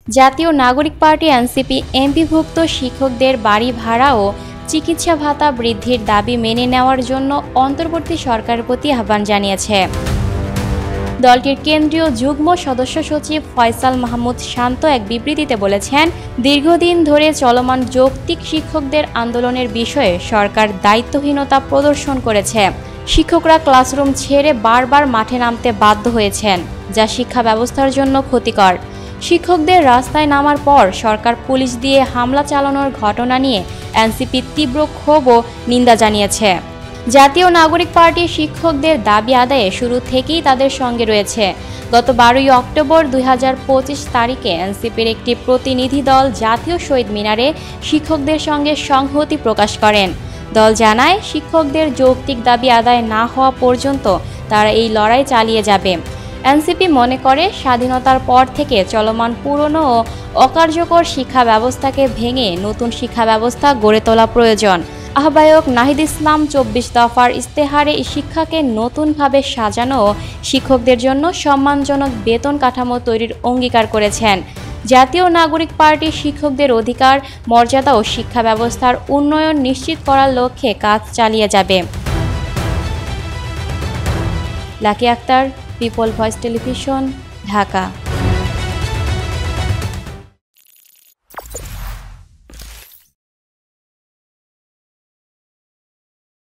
জাতীয় নাগরিক party NCP এমপিভুক্ত শিক্ষকদের বাড়ি ভাড়া ও চিকিৎসা ভাতা বৃদ্ধির দাবি মেনে নেওয়ার জন্য অন্তর্বর্তী সরকারের প্রতি আহ্বান জানিয়েছে। দলটির কেন্দ্রীয় যুগ্ম সদস্য সচিব ফয়সাল মাহমুদ শান্ত এক বিবৃতিতে বলেছেন, দীর্ঘদিন ধরে চলমান যৌক্তিক শিক্ষকদের আন্দোলনের বিষয়ে সরকার দায়িত্বহীনতা প্রদর্শন করেছে। শিক্ষকরা ক্লাসরুম ছেড়ে বারবার মাঠে নামতে বাধ্য হয়েছেন, যা শিক্ষা ব্যবস্থার জন্য ক্ষতিকর। শিক্ষকদের রাস্তায় নামার পর সরকার পুলিশ দিয়ে হামলা চালানোর ঘটনা নিয়ে এনসিপি তীব্র ক্ষোভ ও নিন্দা জানিয়েছে। জাতীয় নাগরিক পার্টি শিক্ষকদের দাবি আদায়ে শুরু থেকেই তাদের সঙ্গে রয়েছে। গত 12 অক্টোবর 2025 তারিখে এনসিপির একটি প্রতিনিধি দল জাতীয় শহীদ মিনারে শিক্ষকদের সঙ্গে সংহতি প্রকাশ করেন। দল জানায়, শিক্ষকদের যৌক্তিক দাবি আদায় না হওয়া পর্যন্ত তারা এই লড়াই চালিয়ে যাবে। এনসিপি মনে করে, স্বাধীনতার পর থেকে চলমান পুরনো ও অকার্যকর শিক্ষা ব্যবস্থাকে ভেঙে নতুন শিক্ষা ব্যবস্থা গড়ে তোলা প্রয়োজন। আহ্বায়ক নাহিদ ইসলাম 24 দফার ইশতেহারে শিক্ষাকে নতুনভাবে সাজানো ও শিক্ষকদের জন্য সম্মানজনক বেতন কাঠামো তৈরির অঙ্গীকার করেছেন। জাতীয় নাগরিক পার্টি শিক্ষকদের অধিকার, মর্যাদা ও শিক্ষা ব্যবস্থার উন্নয়ন নিশ্চিত করার লক্ষ্যে কাজ চালিয়ে যাবে। Lucky Akter, people voice television, Dhaka.